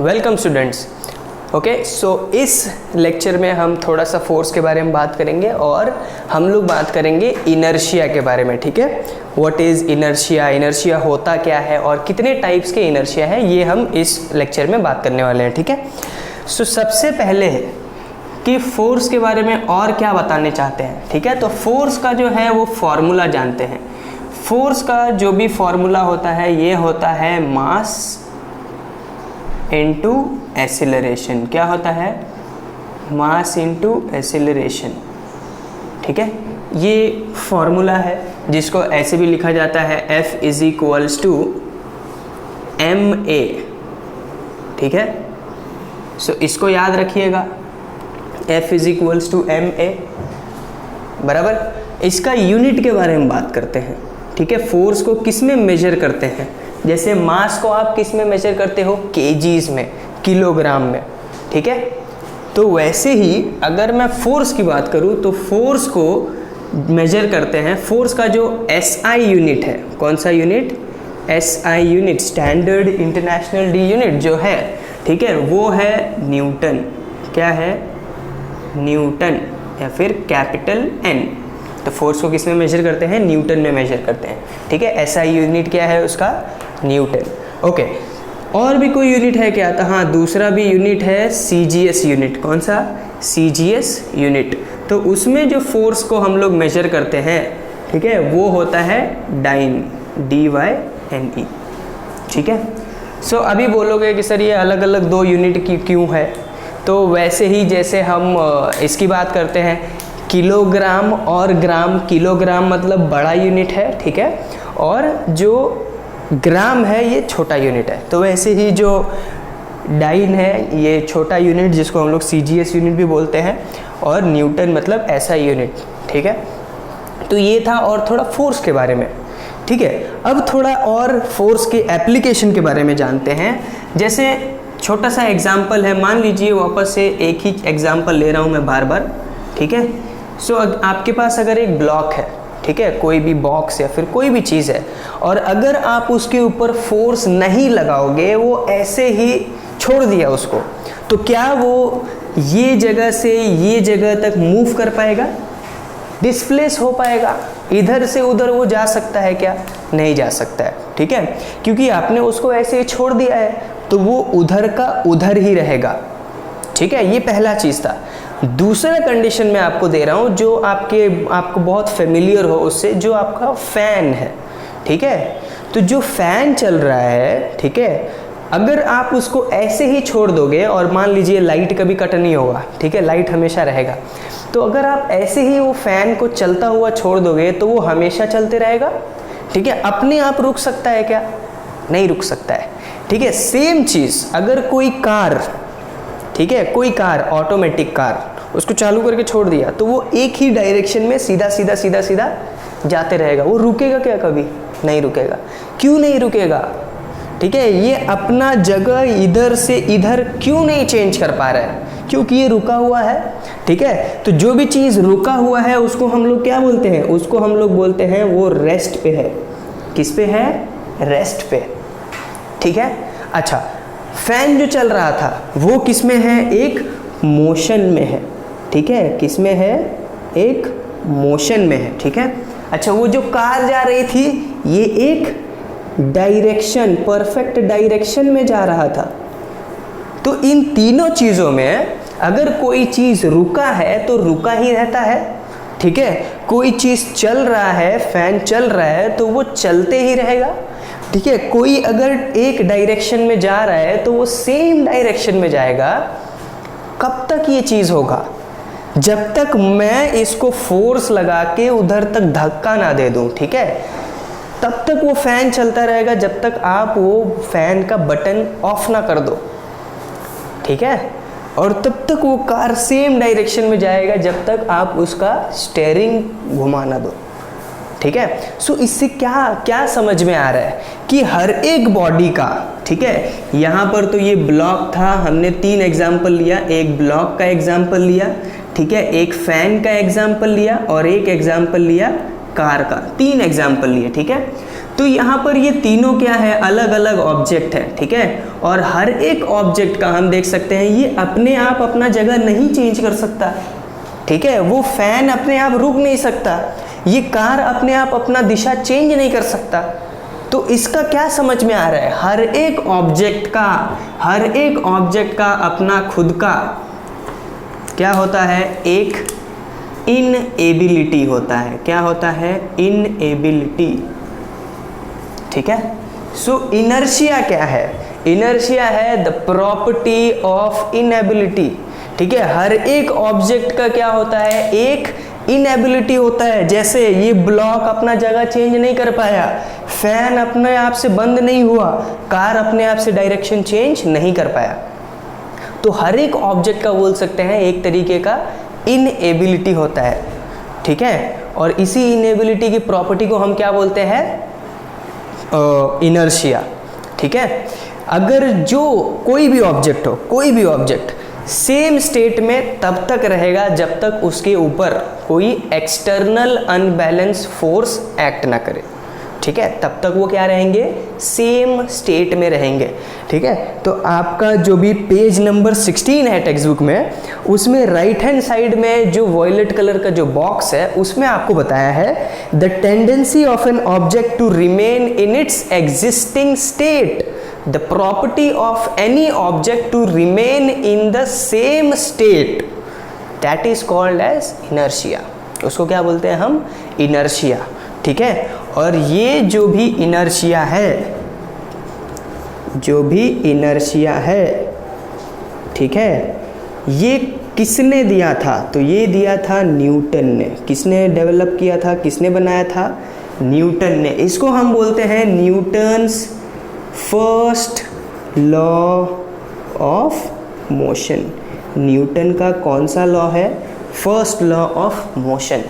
Welcome students. Okay, सो इस lecture में हम थोड़ा सा फोर्स के बारे में बात करेंगे और हम लोग बात करेंगे इनर्शिया के बारे में। ठीक है, व्हाट इज़ इनर्शिया, इनर्शिया होता क्या है और कितने टाइप्स के इनर्शिया है, ये हम इस लेक्चर में बात करने वाले हैं। ठीक है, सो सबसे पहले कि फोर्स के बारे में और क्या बताने चाहते हैं। ठीक है, तो फोर्स का जो है वो फॉर्मूला जानते हैं। फोर्स का जो भी फॉर्मूला होता है ये होता है मास इनटू एक्सीलरेशन। क्या होता है? Mass into acceleration. ठीक है, ये फॉर्मूला है जिसको ऐसे भी लिखा जाता है F is equals to ma। ठीक है, सो इसको याद रखिएगा, F is equals to ma बराबर। इसका यूनिट के बारे में बात करते हैं। ठीक है, फोर्स को किस में मेजर करते हैं? जैसे मास को आप किस में मेजर करते हो? केजीज में, किलोग्राम में। ठीक है, तो वैसे ही अगर मैं फोर्स की बात करूं तो फोर्स को मेजर करते हैं। फोर्स का जो SI यूनिट है, कौन सा unit? SI unit, standard international D unit जो है, ठीक है, वो है न्यूटन। क्या है? न्यूटन या फिर कैपिटल N। तो फोर्स को किस में मेजर करते हैं? न्यूटन में मेजर करते हैं। ठीक है, SI यूनिट क्या है उसका? न्यूटन। ओके, और भी कोई यूनिट है क्या? तो हाँ, दूसरा भी यूनिट है CGS यूनिट। कौन सा? CGS unit. तो उसमें जो फोर्स को हम लोग मेजर करते हैं, ठीक है, वो होता है डाइन, DYNE। ठीक है, सो अभी बोलोगे कि सर ये अलग अलग दो यूनिट की क्यों है? तो वैसे ही जैसे हम इसकी बात करते हैं किलोग्राम और ग्राम। किलोग्राम मतलब बड़ा यूनिट है, ठीक है, और जो ग्राम है ये छोटा यूनिट है। तो वैसे ही जो डाइन है ये छोटा यूनिट जिसको हम लोग CGS यूनिट भी बोलते हैं, और न्यूटन मतलब SI यूनिट। ठीक है, तो ये था और थोड़ा फोर्स के बारे में। ठीक है, अब थोड़ा और फोर्स के एप्लीकेशन के बारे में जानते हैं। जैसे छोटा सा एग्जाम्पल है, मान लीजिए वापस से एक ही एग्जाम्पल ले रहा हूँ मैं बार बार। ठीक है, सो आपके पास अगर एक ब्लॉक है, ठीक है, कोई भी बॉक्स या फिर कोई भी चीज़ है, और अगर आप उसके ऊपर फोर्स नहीं लगाओगे, वो ऐसे ही छोड़ दिया उसको, तो क्या वो ये जगह से ये जगह तक मूव कर पाएगा? डिस्प्लेस हो पाएगा? इधर से उधर वो जा सकता है क्या? नहीं जा सकता है। ठीक है, क्योंकि आपने उसको ऐसे ही छोड़ दिया है, तो वो उधर का उधर ही रहेगा। ठीक है, ये पहला चीज़ था। दूसरा कंडीशन मैं आपको दे रहा हूँ जो आपको बहुत फेमिलियर हो उससे, जो आपका फैन है। ठीक है, तो जो फैन चल रहा है, ठीक है, अगर आप उसको ऐसे ही छोड़ दोगे, और मान लीजिए लाइट कभी कट नहीं होगा, ठीक है, लाइट हमेशा रहेगा, तो अगर आप ऐसे ही वो फैन को चलता हुआ छोड़ दोगे तो वो हमेशा चलते रहेगा। ठीक है, अपने आप रुक सकता है क्या? नहीं रुक सकता है। ठीक है, सेम चीज़ अगर कोई कार, ठीक है, कोई कार, ऑटोमेटिक कार, उसको चालू करके छोड़ दिया तो वो एक ही डायरेक्शन में सीधा सीधा सीधा सीधा जाते रहेगा। वो रुकेगा क्या? कभी नहीं रुकेगा। क्यों नहीं रुकेगा? ठीक है, ये अपना जगह इधर से इधर क्यों नहीं चेंज कर पा रहा है? क्योंकि ये रुका हुआ है। ठीक है, तो जो भी चीज़ रुका हुआ है उसको हम लोग क्या बोलते हैं? उसको हम लोग बोलते हैं वो रेस्ट पे है। किस पे है? रेस्ट पे। ठीक है, अच्छा, फैन जो चल रहा था वो किस में है? एक मोशन में है। ठीक है, किस में है? एक मोशन में है। ठीक है, अच्छा, वो जो कार जा रही थी ये एक डायरेक्शन, परफेक्ट डायरेक्शन में जा रहा था। तो इन तीनों चीज़ों में अगर कोई चीज़ रुका है तो रुका ही रहता है। ठीक है, कोई चीज़ चल रहा है, फैन चल रहा है तो वो चलते ही रहेगा। ठीक है, कोई अगर एक डायरेक्शन में जा रहा है तो वो सेम डायरेक्शन में जाएगा। कब तक ये चीज़ होगा? जब तक मैं इसको फोर्स लगा के उधर तक धक्का ना दे दूं। ठीक है, तब तक वो फैन चलता रहेगा जब तक आप वो फैन का बटन ऑफ ना कर दो। ठीक है, और तब तक वो कार सेम डायरेक्शन में जाएगा जब तक आप उसका स्टीयरिंग घुमा ना दो। ठीक है, सो इससे क्या क्या समझ में आ रहा है कि हर एक बॉडी का, ठीक है, यहाँ पर तो ये ब्लॉक था, हमने 3 एग्जाम्पल लिया, एक ब्लॉक का एग्जाम्पल लिया, ठीक है, एक फैन का एग्जाम्पल लिया और एक एग्जाम्पल लिया कार का। 3 एग्जाम्पल लिए। ठीक है, तो यहाँ पर ये तीनों क्या है, अलग अलग ऑब्जेक्ट है, ठीक है। और हर एक ऑब्जेक्ट का हम देख सकते हैं ये अपने आप अपना जगह नहीं चेंज कर सकता, ठीक है। वो फैन अपने आप रुक नहीं सकता, ये कार अपने आप अपना दिशा चेंज नहीं कर सकता। तो इसका क्या समझ में आ रहा है, हर एक ऑब्जेक्ट का अपना खुद का क्या होता है, एक इनएबिलिटी होता है। क्या होता है, इनएबिलिटी, ठीक है। सो इनर्शिया क्या है, इनर्शिया है द प्रॉपर्टी ऑफ इनएबिलिटी, ठीक है। हर एक ऑब्जेक्ट का क्या होता है, एक इनएबिलिटी होता है। जैसे ये ब्लॉक अपना जगह चेंज नहीं कर पाया, फैन अपने आप से बंद नहीं हुआ, कार अपने आप से डायरेक्शन चेंज नहीं कर पाया। तो हर एक ऑब्जेक्ट का बोल सकते हैं एक तरीके का इनएबिलिटी होता है, ठीक है। और इसी इनएबिलिटी की प्रॉपर्टी को हम क्या बोलते हैं, इनर्शिया, ठीक है। अगर जो कोई भी ऑब्जेक्ट हो, कोई भी ऑब्जेक्ट सेम स्टेट में तब तक रहेगा जब तक उसके ऊपर कोई एक्सटर्नल अनबैलेंस फोर्स एक्ट ना करे, ठीक है। तब तक वो क्या रहेंगे, सेम स्टेट में रहेंगे, ठीक है। तो आपका जो भी पेज नंबर 16 है टेक्स्ट बुक में, उसमें राइट हैंड साइड में जो वॉयलेट कलर का जो बॉक्स है उसमें आपको बताया है the tendency of an object to remain in its existing state, the property of any object to remain in the same state, that is called as inertia। उसको क्या बोलते हैं हम, inertia, ठीक है। और ये जो भी inertia है, ठीक है, ये किसने दिया था, तो ये दिया था न्यूटन ने। किसने डेवलप किया था, किसने बनाया था, न्यूटन ने। इसको हम बोलते हैं Newton's first law of motion. Newton का कौन सा लॉ है, फर्स्ट लॉ ऑफ मोशन,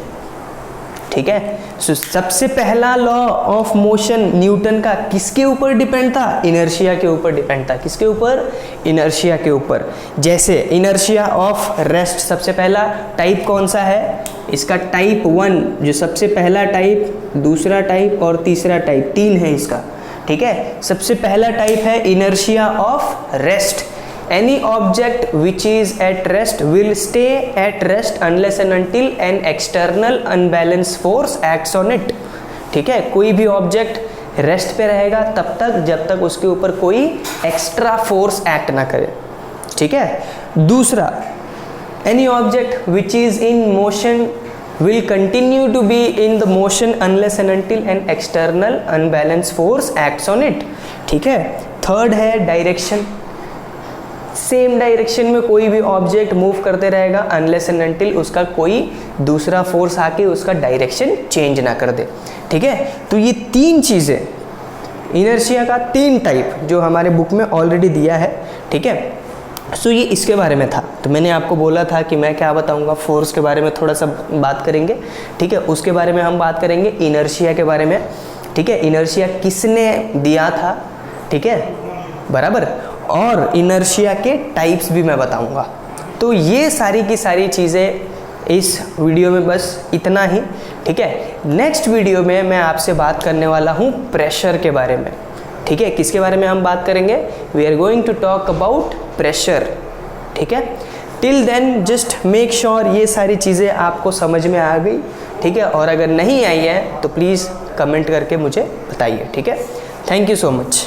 ठीक है। सो सबसे पहला लॉ ऑफ मोशन न्यूटन का किसके ऊपर डिपेंड था, इनर्शिया के ऊपर डिपेंड था। किसके ऊपर, इनर्शिया के ऊपर। जैसे इनर्शिया ऑफ रेस्ट, सबसे पहला टाइप कौन सा है, इसका टाइप 1, जो सबसे पहला टाइप, दूसरा टाइप और तीसरा टाइप, 3 है इसका, ठीक है। सबसे पहला टाइप है inertia of rest. Any object which is at rest will stay at rest unless and until an external unbalance force acts on it, ठीक है। कोई भी ऑब्जेक्ट रेस्ट पे रहेगा तब तक जब तक उसके ऊपर कोई एक्स्ट्रा फोर्स एक्ट ना करे, ठीक है। दूसरा, any object which is in motion will continue to be in the motion unless and until an external unbalanced force acts on it, ठीक है। थर्ड है डायरेक्शन। सेम डायरेक्शन में कोई भी ऑब्जेक्ट मूव करते रहेगा अनलेस एंड अनटिल उसका कोई दूसरा फोर्स आके उसका डायरेक्शन चेंज ना कर दे, ठीक है। तो ये 3 चीज़ें, इनर्शिया का 3 टाइप जो हमारे बुक में ऑलरेडी दिया है, ठीक है। सो ये इसके बारे में था। तो मैंने आपको बोला था कि मैं क्या बताऊंगा, फोर्स के बारे में थोड़ा सा बात करेंगे, ठीक है। उसके बारे में हम बात करेंगे इनर्शिया के बारे में, ठीक है। इनर्शिया किसने दिया था, ठीक है, बराबर। और इनर्शिया के टाइप्स भी मैं बताऊंगा। तो ये सारी की सारी चीज़ें इस वीडियो में, बस इतना ही, ठीक है। नेक्स्ट वीडियो में मैं आपसे बात करने वाला हूँ प्रेशर के बारे में, ठीक है। किसके बारे में हम बात करेंगे, we are going to talk about pressure, ठीक है। Till then just make sure ये सारी चीज़ें आपको समझ में आ गई, ठीक है। और अगर नहीं आई है तो प्लीज़ कमेंट करके मुझे बताइए, ठीक है। Thank you so much.